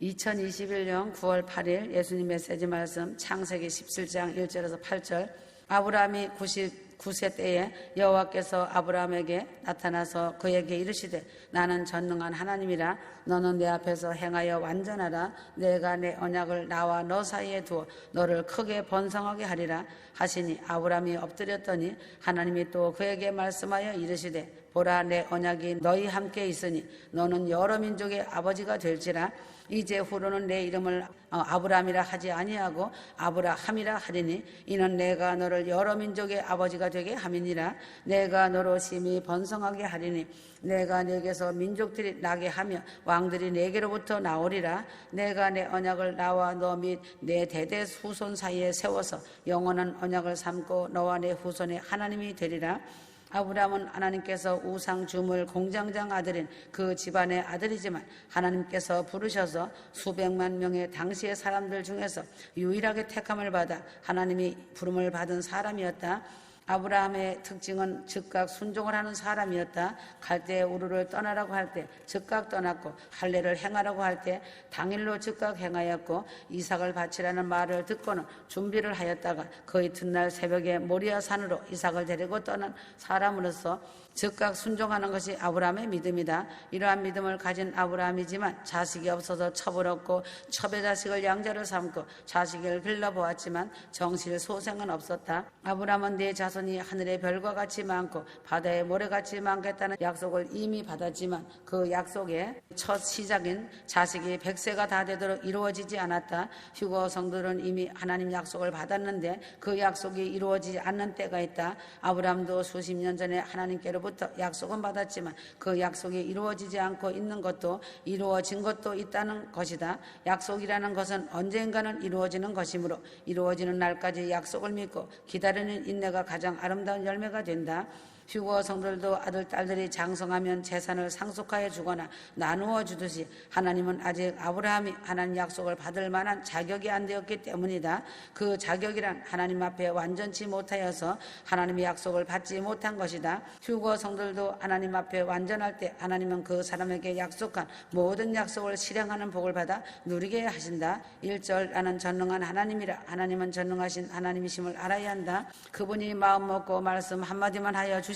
2021년 9월 8일 예수님 메시지 말씀 창세기 17장 1절에서 8절. 아브라함이 99세 때에 여호와께서 아브라함에게 나타나서 그에게 이르시되 나는 전능한 하나님이라. 너는 내 앞에서 행하여 완전하라. 내가 내 언약을 나와 너 사이에 두어 너를 크게 번성하게 하리라 하시니 아브라함이 엎드렸더니 하나님이 또 그에게 말씀하여 이르시되 보라, 내 언약이 너희 함께 있으니 너는 여러 민족의 아버지가 될지라. 이제 후로는 내 이름을 아브라함이라 하지 아니하고 아브라함이라 하리니 이는 내가 너를 여러 민족의 아버지가 되게 함이니라. 내가 너로 심히 번성하게 하리니 내가 네게서 민족들이 나게 하며 왕들이 네게로부터 나오리라. 내가 내 언약을 나와 너 및 내 대대 후손 사이에 세워서 영원한 언약을 삼고 너와 내 후손의 하나님이 되리라. 아브라함은 하나님께서 우상 주물 공장장 아들인 그 집안의 아들이지만 하나님께서 부르셔서 수백만 명의 당시의 사람들 중에서 유일하게 택함을 받아 하나님이 부름을 받은 사람이었다. 아브라함의 특징은 즉각 순종을 하는 사람이었다. 갈대 우르를 떠나라고 할 때 즉각 떠났고 할례를 행하라고 할 때 당일로 즉각 행하였고 이삭을 바치라는 말을 듣고는 준비를 하였다가 그 이튿날 새벽에 모리아 산으로 이삭을 데리고 떠난 사람으로서 즉각 순종하는 것이 아브라함의 믿음이다. 이러한 믿음을 가진 아브라함이지만 자식이 없어서 첩을 얻고 첩의 자식을 양자를 삼고 자식을 길러보았지만 정실 소생은 없었다. 아브라함은 네 자손이 하늘의 별과 같이 많고 바다의 모래같이 많겠다는 약속을 이미 받았지만 그 약속의 첫 시작인 자식이 100세가 다 되도록 이루어지지 않았다. 휴거 성도들은 이미 하나님 약속을 받았는데 그 약속이 이루어지지 않는 때가 있다. 아브라함도 수십 년 전에 하나님께로부터 약속은 받았지만 그 약속이 이루어지지 않고 있는 것도 이루어진 것도 있다는 것이다. 약속이라는 것은 언젠가는 이루어지는 것이므로 이루어지는 날까지 약속을 믿고 기다리는 인내가 가장 아름다운 열매가 된다. 휴거 성들도 아들, 딸들이 장성하면 재산을 상속하여 주거나 나누어 주듯이 하나님은 아직 아브라함이 하나님 약속을 받을 만한 자격이 안 되었기 때문이다. 그 자격이란 하나님 앞에 완전치 못하여서 하나님의 약속을 받지 못한 것이다. 휴거 성들도 하나님 앞에 완전할 때 하나님은 그 사람에게 약속한 모든 약속을 실행하는 복을 받아 누리게 하신다. 1절 나는 전능한 하나님이라. 하나님은 전능하신 하나님이심을 알아야 한다. 그분이 마음 먹고 말씀 한마디만 하여 주시면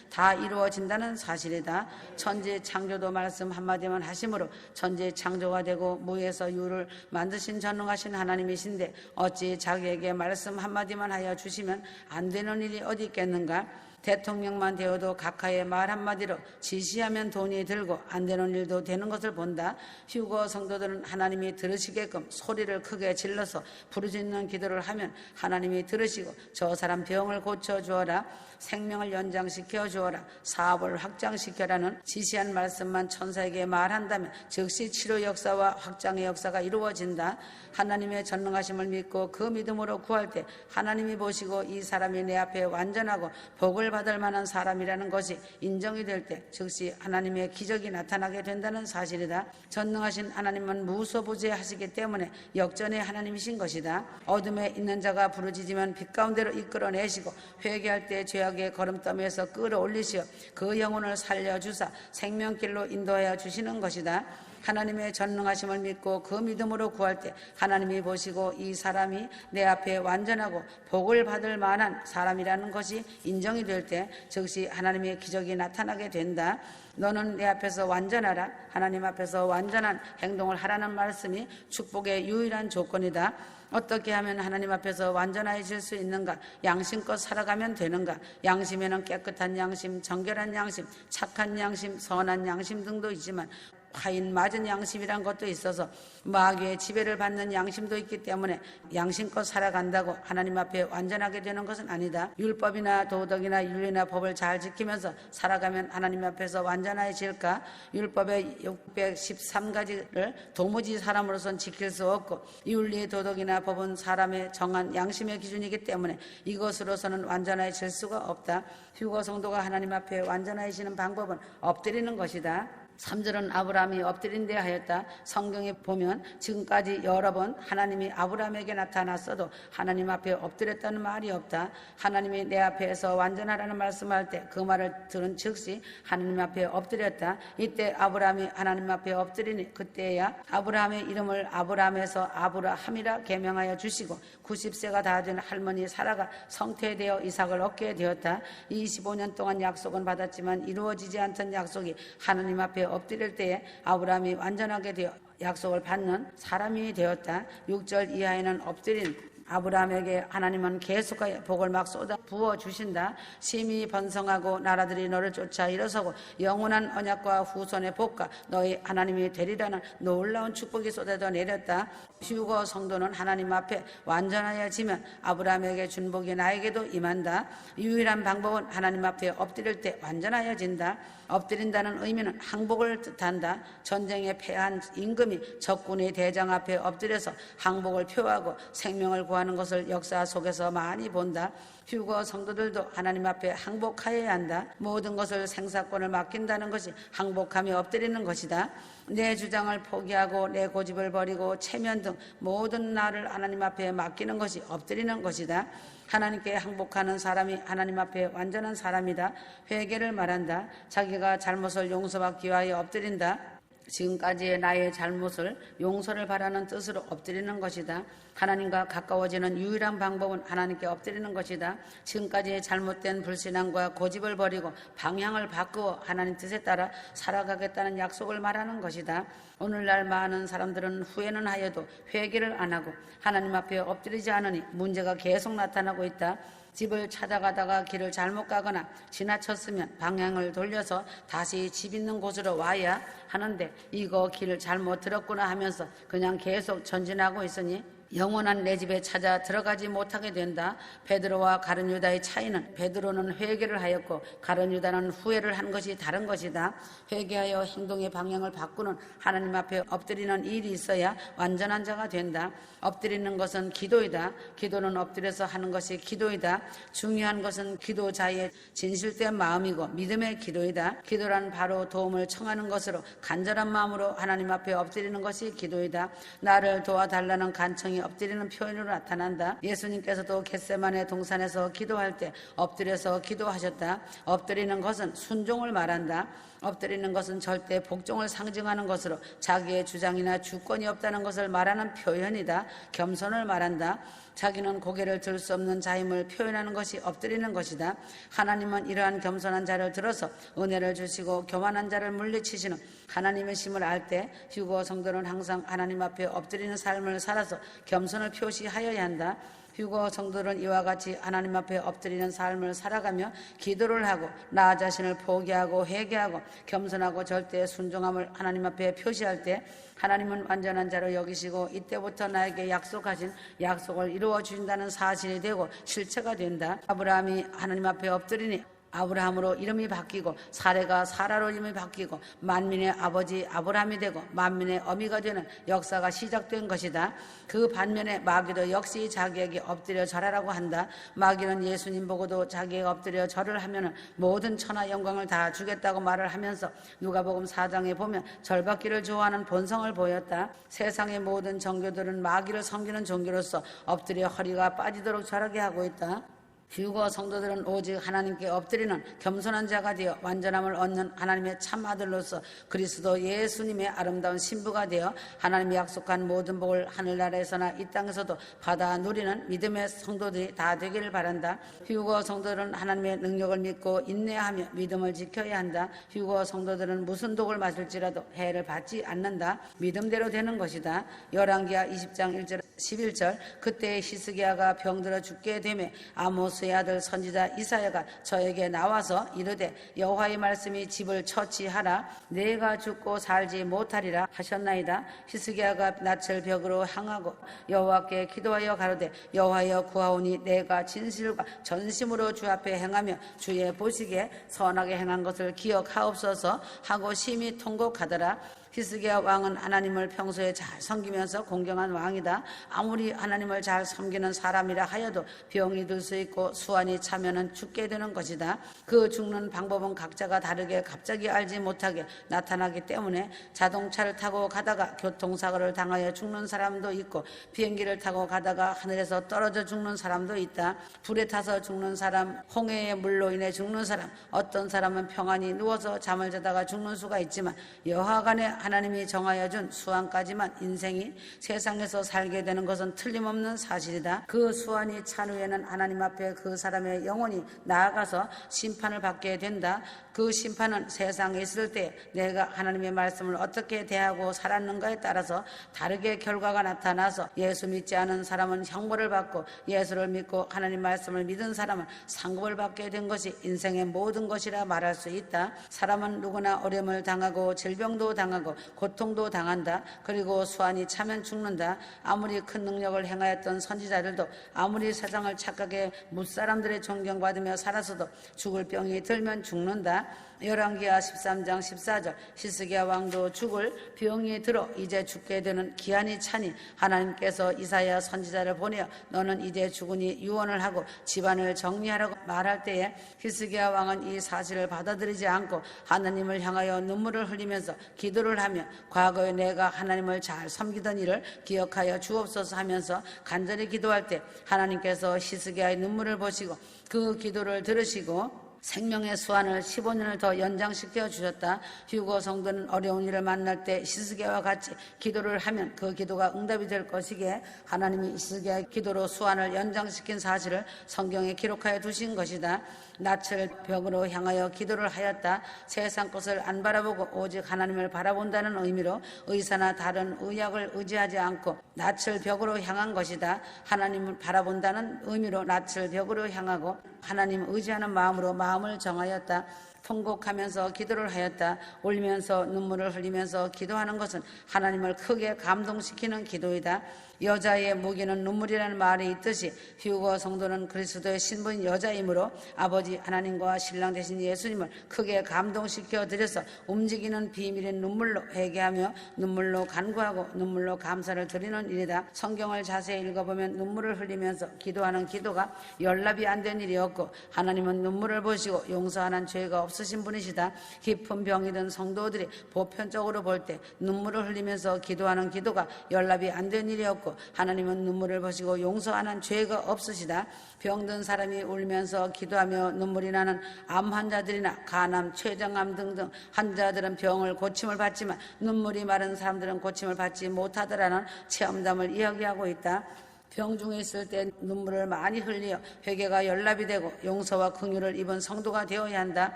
다 이루어진다는 사실이다. 천지 창조도 말씀 한마디만 하심으로 천지 창조가 되고 무에서 유를 만드신 전능하신 하나님이신데 어찌 자기에게 말씀 한마디만 하여 주시면 안 되는 일이 어디 있겠는가? 대통령만 되어도 각하의 말 한마디로 지시하면 돈이 들고 안 되는 일도 되는 것을 본다. 휴거 성도들은 하나님이 들으시게끔 소리를 크게 질러서 부르짖는 기도를 하면 하나님이 들으시고 저 사람 병을 고쳐주어라, 생명을 연장시켜 주어라, 사업을 확장시켜라는 지시한 말씀만 천사에게 말한다면 즉시 치료 역사와 확장의 역사가 이루어진다. 하나님의 전능하심을 믿고 그 믿음으로 구할 때 하나님이 보시고 이 사람이 내 앞에 완전하고 복을 받을 만한 사람이라는 것이 인정이 될 때 즉시 하나님의 기적이 나타나게 된다는 사실이다. 전능하신 하나님은 무소부재하시기 때문에 역전의 하나님이신 것이다. 어둠에 있는 자가 부르짖으면 빛 가운데로 이끌어내시고 회개할 때 죄악의 걸음더미에서 끌어올리시어 그 영혼을 살려주사 생명길로 인도하여 주시는 것이다. 하나님의 전능하심을 믿고 그 믿음으로 구할 때 하나님이 보시고 이 사람이 내 앞에 완전하고 복을 받을 만한 사람이라는 것이 인정이 될 때 즉시 하나님의 기적이 나타나게 된다. 너는 내 앞에서 완전하라. 하나님 앞에서 완전한 행동을 하라는 말씀이 축복의 유일한 조건이다. 어떻게 하면 하나님 앞에서 완전해질 수 있는가? 양심껏 살아가면 되는가? 양심에는 깨끗한 양심, 정결한 양심, 착한 양심, 선한 양심 등도 있지만 화인 맞은 양심이란 것도 있어서 마귀의 지배를 받는 양심도 있기 때문에 양심껏 살아간다고 하나님 앞에 완전하게 되는 것은 아니다. 율법이나 도덕이나 윤리나 법을 잘 지키면서 살아가면 하나님 앞에서 완전해질까? 율법의 613가지를 도무지 사람으로선 지킬 수 없고 윤리, 도덕이나 법은 사람의 정한 양심의 기준이기 때문에 이것으로서는 완전해질 수가 없다. 휴거 성도가 하나님 앞에 완전해지는 방법은 엎드리는 것이다. 3절은 아브라함이 엎드린 데 하였다. 성경에 보면 지금까지 여러 번 하나님이 아브라함에게 나타났어도 하나님 앞에 엎드렸다는 말이 없다. 하나님이 내 앞에서 완전하라는 말씀할 때 그 말을 들은 즉시 하나님 앞에 엎드렸다. 이때 아브라함이 하나님 앞에 엎드리니 그때야 아브라함의 이름을 아브라함에서 아브라함이라 계명하여 주시고 90세가 다 된 할머니 사라가 성태되어 이삭을 얻게 되었다. 25년 동안 약속은 받았지만 이루어지지 않던 약속이 하나님 앞에 엎드릴 때에 아브라함이 완전하게 되어 약속을 받는 사람이 되었다. 6절 이하에는 엎드린 아브라함에게 하나님은 계속하여 복을 막 쏟아 부어 주신다. 심히 번성하고 나라들이 너를 쫓아 일어서고 영원한 언약과 후손의 복과 너희 하나님이 되리라는 놀라운 축복이 쏟아져 내렸다. 휴거 성도는 하나님 앞에 완전하여지면 아브라함에게 준 복이 나에게도 임한다. 유일한 방법은 하나님 앞에 엎드릴 때 완전하여진다. 엎드린다는 의미는 항복을 뜻한다. 전쟁에 패한 임금이 적군의 대장 앞에 엎드려서 항복을 표하고 생명을 구하는 것을 역사 속에서 많이 본다. 휴거 성도들도 하나님 앞에 항복하여야 한다. 모든 것을 생사권을 맡긴다는 것이 항복하며 엎드리는 것이다. 내 주장을 포기하고 내 고집을 버리고 체면 등 모든 나를 하나님 앞에 맡기는 것이 엎드리는 것이다. 하나님께 항복하는 사람이 하나님 앞에 완전한 사람이다. 회개를 말한다. 자기가 잘못을 용서받기 위하여 엎드린다. 지금까지의 나의 잘못을 용서를 바라는 뜻으로 엎드리는 것이다. 하나님과 가까워지는 유일한 방법은 하나님께 엎드리는 것이다. 지금까지의 잘못된 불신앙과 고집을 버리고 방향을 바꾸어 하나님 뜻에 따라 살아가겠다는 약속을 말하는 것이다. 오늘날 많은 사람들은 후회는 하여도 회개를 안 하고 하나님 앞에 엎드리지 않으니 문제가 계속 나타나고 있다. 집을 찾아가다가 길을 잘못 가거나 지나쳤으면 방향을 돌려서 다시 집 있는 곳으로 와야 하는데 이거 길을 잘못 들었구나 하면서 그냥 계속 전진하고 있으니 영원한 내 집에 찾아 들어가지 못하게 된다. 베드로와 가룟 유다의 차이는 베드로는 회개를 하였고 가룟 유다는 후회를 한 것이 다른 것이다. 회개하여 행동의 방향을 바꾸는 하나님 앞에 엎드리는 일이 있어야 완전한 자가 된다. 엎드리는 것은 기도이다. 기도는 엎드려서 하는 것이 기도이다. 중요한 것은 기도자의 진실된 마음이고 믿음의 기도이다. 기도란 바로 도움을 청하는 것으로 간절한 마음으로 하나님 앞에 엎드리는 것이 기도이다. 나를 도와달라는 간청이 엎드리는 표현으로 나타난다. 예수님께서도 겟세마네 동산에서 기도할 때 엎드려서 기도하셨다. 엎드리는 것은 순종을 말한다. 엎드리는 것은 절대 복종을 상징하는 것으로 자기의 주장이나 주권이 없다는 것을 말하는 표현이다. 겸손을 말한다. 자기는 고개를 들 수 없는 자임을 표현하는 것이 엎드리는 것이다. 하나님은 이러한 겸손한 자를 들어서 은혜를 주시고 교만한 자를 물리치시는 하나님의 심을 알 때 휴거 성도는 항상 하나님 앞에 엎드리는 삶을 살아서 겸손을 표시하여야 한다. 휴거 성도는 이와 같이 하나님 앞에 엎드리는 삶을 살아가며 기도를 하고 나 자신을 포기하고 회개하고 겸손하고 절대 순종함을 하나님 앞에 표시할 때 하나님은 완전한 자로 여기시고 이때부터 나에게 약속하신 약속을 이루어 주신다는 사실이 되고 실체가 된다. 아브라함이 하나님 앞에 엎드리니 아브라함으로 이름이 바뀌고 사레가 사라로 이름이 바뀌고 만민의 아버지 아브라함이 되고 만민의 어미가 되는 역사가 시작된 것이다. 그 반면에 마귀도 역시 자기에게 엎드려 절하라고 한다. 마귀는 예수님 보고도 자기에게 엎드려 절을 하면 모든 천하 영광을 다 주겠다고 말을 하면서 누가복음 4장에 보면 절받기를 좋아하는 본성을 보였다. 세상의 모든 종교들은 마귀를 섬기는 종교로서 엎드려 허리가 빠지도록 절하게 하고 있다. 휴거 성도들은 오직 하나님께 엎드리는 겸손한 자가 되어 완전함을 얻는 하나님의 참 아들로서 그리스도 예수님의 아름다운 신부가 되어 하나님이 약속한 모든 복을 하늘나라에서나 이 땅에서도 받아 누리는 믿음의 성도들이 다 되기를 바란다. 휴거 성도들은 하나님의 능력을 믿고 인내하며 믿음을 지켜야 한다. 휴거 성도들은 무슨 독을 마실지라도 해를 받지 않는다. 믿음대로 되는 것이다. 열왕기하 20장 1절 11절 그때 히스기야가 병들어 죽게 되매 아모스의 아들 선지자 이사야가 저에게 나와서 이르되 여호와의 말씀이 집을 처치하라 내가 죽고 살지 못하리라 하셨나이다. 히스기야가 낯을 벽으로 향하고 여호와께 기도하여 가로되 여호와여 구하오니 내가 진실과 전심으로 주 앞에 행하며 주의 보시기에 선하게 행한 것을 기억하옵소서 하고 심히 통곡하더라. 히스기야 왕은 하나님을 평소에 잘 섬기면서 공경한 왕이다. 아무리 하나님을 잘 섬기는 사람이라 하여도 병이 들 수 있고 수환이 차면은 죽게 되는 것이다. 그 죽는 방법은 각자가 다르게 갑자기 알지 못하게 나타나기 때문에 자동차를 타고 가다가 교통사고를 당하여 죽는 사람도 있고 비행기를 타고 가다가 하늘에서 떨어져 죽는 사람도 있다. 불에 타서 죽는 사람, 홍해의 물로 인해 죽는 사람, 어떤 사람은 평안히 누워서 잠을 자다가 죽는 수가 있지만 여하간에 하나님이 정하여 준 수환까지만 인생이 세상에서 살게 되는 것은 틀림없는 사실이다. 그 수환이 찬 후에는 하나님 앞에 그 사람의 영혼이 나아가서 심판을 받게 된다. 그 심판은 세상에 있을 때 내가 하나님의 말씀을 어떻게 대하고 살았는가에 따라서 다르게 결과가 나타나서 예수 믿지 않은 사람은 형벌을 받고 예수를 믿고 하나님 말씀을 믿은 사람은 상급을 받게 된 것이 인생의 모든 것이라 말할 수 있다. 사람은 누구나 어려움을 당하고 질병도 당하고 고통도 당한다. 그리고 수환이 차면 죽는다. 아무리 큰 능력을 행하였던 선지자들도 아무리 세상을 착하게 무사람들의 존경받으며 살았어도 죽을 병이 들면 죽는다. 열왕기하 13장 14절 히스기야 왕도 죽을 병이 들어 이제 죽게 되는 기한이 차니 하나님께서 이사야 선지자를 보내어 너는 이제 죽으니 유언을 하고 집안을 정리하라고 말할 때에 히스기야 왕은 이 사실을 받아들이지 않고 하나님을 향하여 눈물을 흘리면서 기도를 하며 과거에 내가 하나님을 잘 섬기던 일을 기억하여 주옵소서 하면서 간절히 기도할 때 하나님께서 히스기야의 눈물을 보시고 그 기도를 들으시고 생명의 수환을 15년을 더 연장시켜 주셨다. 휴거 성도는 어려운 일을 만날 때 히스기야와 같이 기도를 하면 그 기도가 응답이 될 것이기에 하나님이 히스기야의 기도로 수환을 연장시킨 사실을 성경에 기록하여 두신 것이다. 낯을 벽으로 향하여 기도를 하였다. 세상 것을 안 바라보고 오직 하나님을 바라본다는 의미로 의사나 다른 의학을 의지하지 않고 낯을 벽으로 향한 것이다. 하나님을 바라본다는 의미로 낯을 벽으로 향하고 하나님 의지하는 마음으로 마음을 정하였다. 통곡하면서 기도를 하였다. 울면서 눈물을 흘리면서 기도하는 것은 하나님을 크게 감동시키는 기도이다. 여자의 무기는 눈물이라는 말이 있듯이 휴거 성도는 그리스도의 신부인 여자이므로 아버지 하나님과 신랑 되신 예수님을 크게 감동시켜 드려서 움직이는 비밀인 눈물로 회개하며 눈물로 간구하고 눈물로 감사를 드리는 일이다. 성경을 자세히 읽어보면 눈물을 흘리면서 기도하는 기도가 연락이 안 된 일이 없고 하나님은 눈물을 보시고 용서하는 죄가 없으신 분이시다. 깊은 병이든 성도들이 보편적으로 볼 때 눈물을 흘리면서 기도하는 기도가 연락이 안 된 일이 없고 하나님은 눈물을 보시고 용서하는 죄가 없으시다. 병든 사람이 울면서 기도하며 눈물이 나는 암 환자들이나 간암, 췌장암 등등 환자들은 병을 고침을 받지만 눈물이 마른 사람들은 고침을 받지 못하더라는 체험담을 이야기하고 있다. 병 중에 있을 때 눈물을 많이 흘려 회개가 연락이 되고 용서와 긍휼을 입은 성도가 되어야 한다.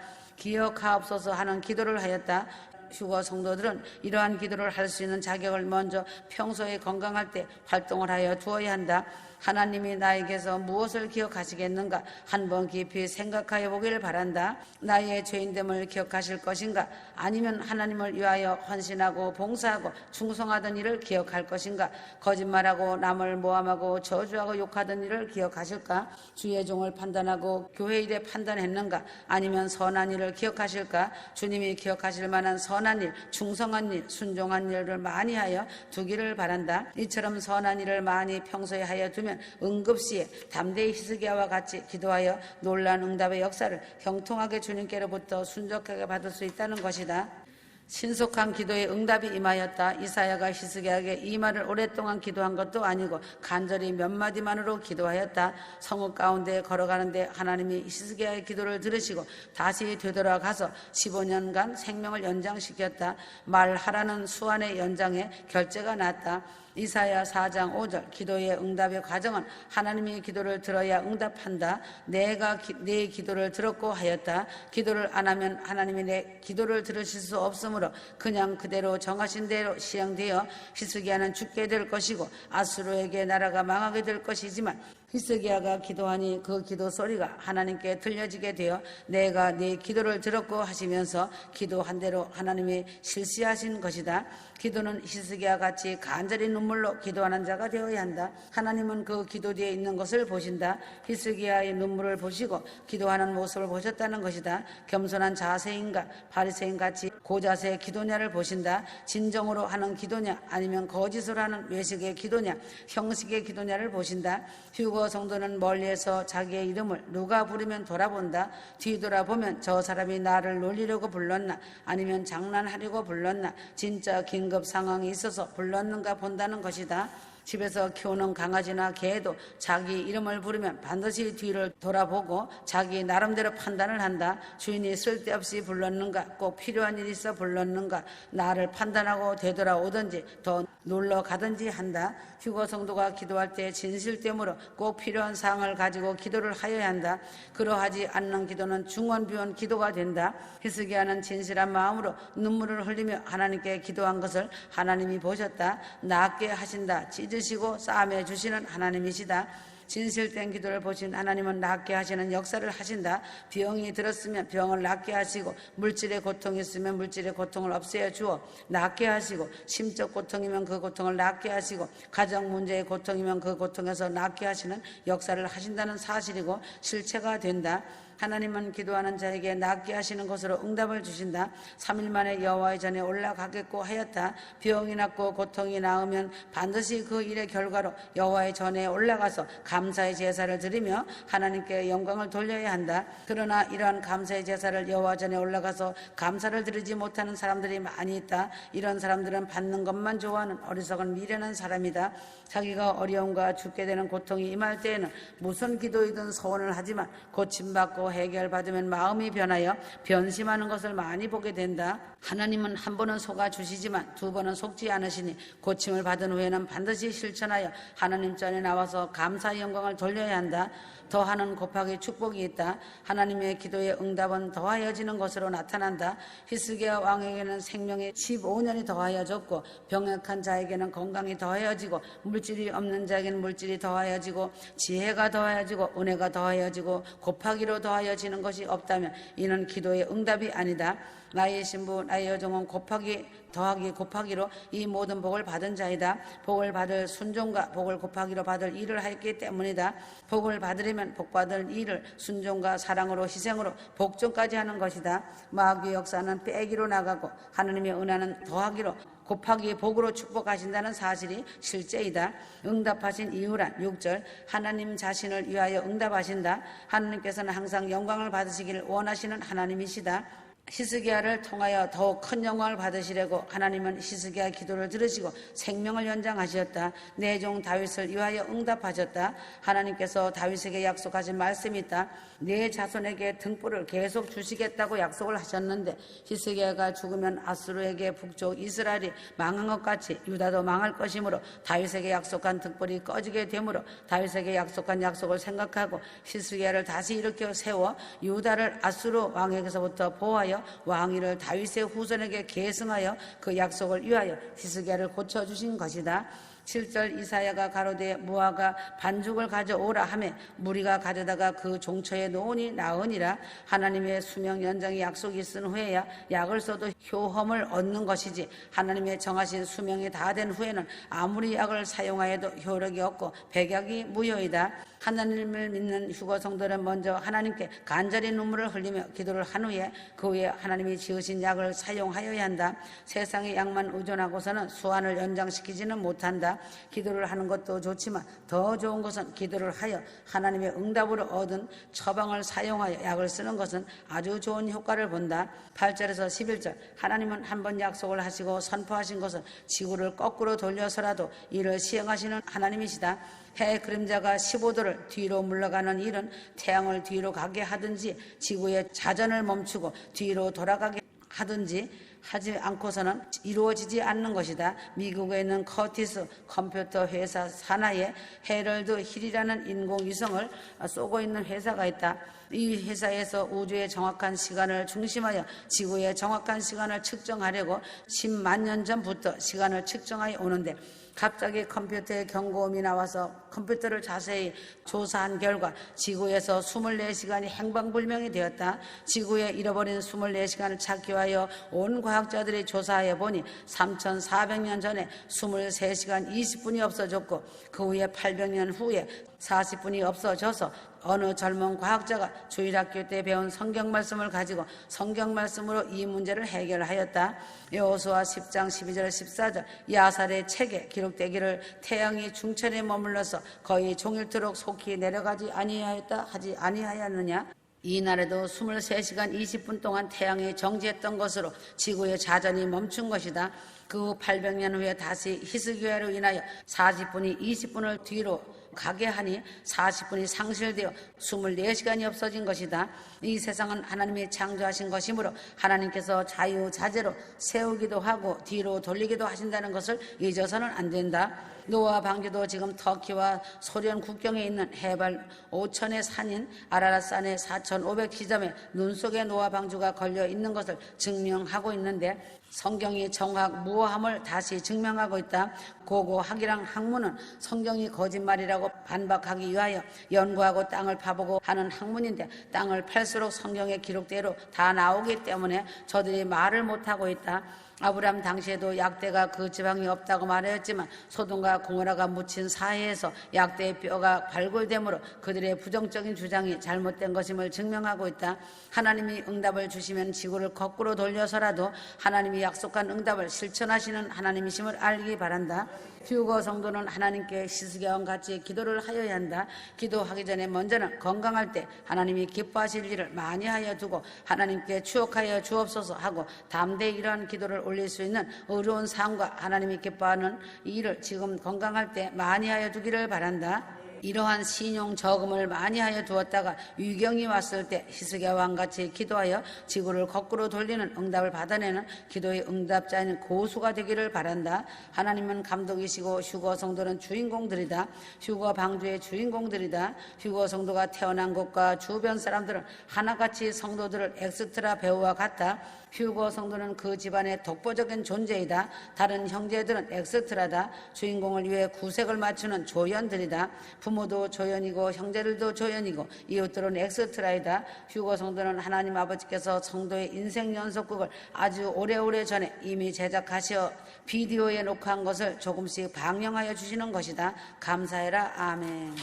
기억하옵소서 하는 기도를 하였다. 휴거 성도들은 이러한 기도를 할 수 있는 자격을 먼저 평소에 건강할 때 활동을 하여 두어야 한다. 하나님이 나에게서 무엇을 기억하시겠는가 한번 깊이 생각하여 보기를 바란다. 나의 죄인됨을 기억하실 것인가 아니면 하나님을 위하여 헌신하고 봉사하고 충성하던 일을 기억할 것인가 거짓말하고 남을 모함하고 저주하고 욕하던 일을 기억하실까 주의 종을 판단하고 교회 일에 판단했는가 아니면 선한 일을 기억하실까 주님이 기억하실 만한 선한 일 충성한 일 순종한 일을 많이 하여 두기를 바란다. 이처럼 선한 일을 많이 평소에 하여 두면 응급시에 담대히 히스기야와 같이 기도하여 놀라운 응답의 역사를 형통하게 주님께로부터 순적하게 받을 수 있다는 것이다. 신속한 기도에 응답이 임하였다. 이사야가 히스기야에게 이 말을 오랫동안 기도한 것도 아니고 간절히 몇 마디만으로 기도하였다. 성읍 가운데 걸어가는데 하나님이 히스기야의 기도를 들으시고 다시 되돌아가서 15년간 생명을 연장시켰다. 말하라는 수완의 연장에 결제가 났다. 이사야 4장 5절 기도의 응답의 과정은 하나님이 기도를 들어야 응답한다. 내가 내 기도를 들었고 하였다. 기도를 안 하면 하나님이 내 기도를 들으실 수 없으므로 그냥 그대로 정하신 대로 시행되어 히스기야는 죽게 될 것이고 아수르에게 나라가 망하게 될 것이지만 히스기야가 기도하니 그 기도 소리가 하나님께 들려지게 되어 내가 네 기도를 들었고 하시면서 기도한 대로 하나님이 실시하신 것이다. 기도는 히스기야 같이 간절히 눈물로 기도하는 자가 되어야 한다. 하나님은 그 기도 뒤에 있는 것을 보신다. 히스기야의 눈물을 보시고 기도하는 모습을 보셨다는 것이다. 겸손한 자세인가 바리새인 같이 고자세의 기도냐를 보신다. 진정으로 하는 기도냐 아니면 거짓으로 하는 외식의 기도냐 형식의 기도냐를 보신다. 휴거 성도는 멀리에서 자기의 이름을 누가 부르면 돌아본다. 뒤돌아보면 저 사람이 나를 놀리려고 불렀나 아니면 장난하려고 불렀나 진짜 긴급 상황이 있어서 불렀는가 본다는 것이다. 집에서 키우는 강아지나 개도 자기 이름을 부르면 반드시 뒤를 돌아보고 자기 나름대로 판단을 한다. 주인이 쓸데없이 불렀는가 꼭 필요한 일이 있어 불렀는가 나를 판단하고 되돌아오든지 더 놀러 가든지 한다. 휴거 성도가 기도할 때 진실됨으로 꼭 필요한 사항을 가지고 기도를 하여야 한다. 그러하지 않는 기도는 중언비언 기도가 된다. 히스기야는 진실한 마음으로 눈물을 흘리며 하나님께 기도한 것을 하나님이 보셨다. 낫게 하신다. 찢으시고 싸매 주시는 하나님이시다. 진실된 기도를 보신 하나님은 낫게 하시는 역사를 하신다. 병이 들었으면 병을 낫게 하시고 물질의 고통이 있으면 물질의 고통을 없애어 주어 낫게 하시고 심적 고통이면 그 고통을 낫게 하시고 가정 문제의 고통이면 그 고통에서 낫게 하시는 역사를 하신다는 사실이고 실체가 된다. 하나님은 기도하는 자에게 낫게 하시는 것으로 응답을 주신다. 3일 만에 여호와의 전에 올라가겠고 하였다. 병이 낫고 고통이 나으면 반드시 그 일의 결과로 여호와의 전에 올라가서 감사의 제사를 드리며 하나님께 영광을 돌려야 한다. 그러나 이러한 감사의 제사를 여호와 전에 올라가서 감사를 드리지 못하는 사람들이 많이 있다. 이런 사람들은 받는 것만 좋아하는 어리석은 미련한 사람이다. 자기가 어려움과 죽게 되는 고통이 임할 때에는 무슨 기도이든 서원을 하지만 고침받고 해결받으면 마음이 변하여 변심하는 것을 많이 보게 된다. 하나님은 한 번은 속아 주시지만 두 번은 속지 않으시니 고침을 받은 후에는 반드시 실천하여 하나님 전에 나와서 감사의 영광을 돌려야 한다. 더하는 곱하기 축복이 있다. 하나님의 기도의 응답은 더하여지는 것으로 나타난다. 히스기야 왕에게는 생명이 15년이 더하여졌고 병약한 자에게는 건강이 더하여지고 물질이 없는 자에게는 물질이 더하여지고 지혜가 더하여지고 은혜가 더하여지고 곱하기로 더하여지는 것이 없다면 이는 기도의 응답이 아니다. 나의 신부 나의 여종은 더하기 곱하기로 이 모든 복을 받은 자이다. 복을 받을 순종과 복을 곱하기로 받을 일을 하였기 때문이다. 복을 받으려면 복받을 일을 순종과 사랑으로 희생으로 복종까지 하는 것이다. 마귀의 역사는 빼기로 나가고 하나님의 은혜는 더하기로 곱하기 복으로 축복하신다는 사실이 실제이다. 응답하신 이유란 6절 하나님 자신을 위하여 응답하신다. 하나님께서는 항상 영광을 받으시기를 원하시는 하나님이시다. 히스기야를 통하여 더욱 큰 영광을 받으시려고 하나님은 히스기야 기도를 들으시고 생명을 연장하셨다. 내 종 다윗을 위하여 응답하셨다. 하나님께서 다윗에게 약속하신 말씀이 있다. 내 자손에게 등불을 계속 주시겠다고 약속을 하셨는데 히스기야가 죽으면 아수르에게 북쪽 이스라엘이 망한 것 같이 유다도 망할 것이므로 다윗에게 약속한 등불이 꺼지게 되므로 다윗에게 약속한 약속을 생각하고 히스기야를 다시 일으켜 세워 유다를 아수르 왕에게서부터 보호하여 왕위를 다윗의 후손에게 계승하여 그 약속을 위하여 히스기야를 고쳐주신 것이다. 7절 이사야가 가로되 무화과 반죽을 가져오라 하매 무리가 가져다가 그 종처에 놓으니 나으니라. 하나님의 수명 연장의 약속이 있은 후에야 약을 써도 효험을 얻는 것이지 하나님의 정하신 수명이 다 된 후에는 아무리 약을 사용하여도 효력이 없고 백약이 무효이다. 하나님을 믿는 휴거 성도는 먼저 하나님께 간절히 눈물을 흘리며 기도를 한 후에 그 후에 하나님이 지으신 약을 사용하여야 한다. 세상의 약만 의존하고서는 수완을 연장시키지는 못한다. 기도를 하는 것도 좋지만 더 좋은 것은 기도를 하여 하나님의 응답으로 얻은 처방을 사용하여 약을 쓰는 것은 아주 좋은 효과를 본다. 8절에서 11절 하나님은 한 번 약속을 하시고 선포하신 것은 지구를 거꾸로 돌려서라도 이를 시행하시는 하나님이시다. 해의 그림자가 15도를 뒤로 물러가는 일은 태양을 뒤로 가게 하든지 지구의 자전을 멈추고 뒤로 돌아가게 하든지 하지 않고서는 이루어지지 않는 것이다. 미국에 있는 커티스 컴퓨터 회사 산하에 헤럴드 힐이라는 인공위성을 쏘고 있는 회사가 있다. 이 회사에서 우주의 정확한 시간을 중심하여 지구의 정확한 시간을 측정하려고 10만 년 전부터 시간을 측정하여 오는데 갑자기 컴퓨터에 경고음이 나와서 컴퓨터를 자세히 조사한 결과 지구에서 24시간이 행방불명이 되었다. 지구에 잃어버린 24시간을 찾기 위하여 온 과학자들이 조사해 보니 3,400년 전에 23시간 20분이 없어졌고 그 후에 800년 후에 40분이 없어져서 어느 젊은 과학자가 주일학교 때 배운 성경 말씀을 가지고 성경 말씀으로 이 문제를 해결하였다. 여호수아 10장 12절 14절 야살의 책에 기록되기를 태양이 중천에 머물러서 거의 종일토록 속히 내려가지 아니하였다 하지 아니하였느냐. 이날에도 23시간 20분 동안 태양이 정지했던 것으로 지구의 자전이 멈춘 것이다. 그 후 800년 후에 다시 히스기야로 인하여 40분이 20분을 뒤로 가게 하니 40분이 상실되어 24시간이 없어진 것이다. 이 세상은 하나님이 창조하신 것이므로 하나님께서 자유자재로 세우기도 하고 뒤로 돌리기도 하신다는 것을 잊어서는 안 된다. 노아 방주도 지금 터키와 소련 국경에 있는 해발 5,000의 산인 아라랏산의 4,500지점에 눈 속에 노아 방주가 걸려 있는 것을 증명하고 있는데 성경이 정확 무어함을 다시 증명하고 있다. 고고 학이랑 학문은 성경이 거짓말이라고 반박하기 위하여 연구하고 땅을 파보고 하는 학문인데 땅을 팔수록 성경의 기록대로 다 나오기 때문에 저들이 말을 못하고 있다. 아브라함 당시에도 약대가 그 지방이 없다고 말하였지만 소돔과 고모라가 묻힌 사해에서 약대의 뼈가 발굴되므로 그들의 부정적인 주장이 잘못된 것임을 증명하고 있다. 하나님이 응답을 주시면 지구를 거꾸로 돌려서라도 하나님이 약속한 응답을 실천하시는 하나님이심을 알기 바란다. 휴거 성도는 하나님께 히스기야와 같이 기도를 하여야 한다. 기도하기 전에 먼저는 건강할 때 하나님이 기뻐하실 일을 많이 하여 두고 하나님께 추억하여 주옵소서 하고 담대히 이러한 기도를 올릴 수 있는 어려운 삶과 하나님이 기뻐하는 일을 지금 건강할 때 많이 하여 두기를 바란다. 이러한 신용 저금을 많이 하여 두었다가 위경이 왔을 때 히스기야 왕같이 기도하여 지구를 거꾸로 돌리는 응답을 받아내는 기도의 응답자인 고수가 되기를 바란다. 하나님은 감독이시고 휴거 성도는 주인공들이다. 휴거 방주의 주인공들이다. 휴거 성도가 태어난 곳과 주변 사람들은 하나같이 성도들을 엑스트라 배우와 같다. 휴거 성도는 그 집안의 독보적인 존재이다. 다른 형제들은 엑스트라다. 주인공을 위해 구색을 맞추는 조연들이다. 부모도 조연이고 형제들도 조연이고 이웃들은 엑스트라이다. 휴거 성도는 하나님 아버지께서 성도의 인생 연속극을 아주 오래오래 전에 이미 제작하시어 비디오에 녹화한 것을 조금씩 방영하여 주시는 것이다. 감사해라. 아멘.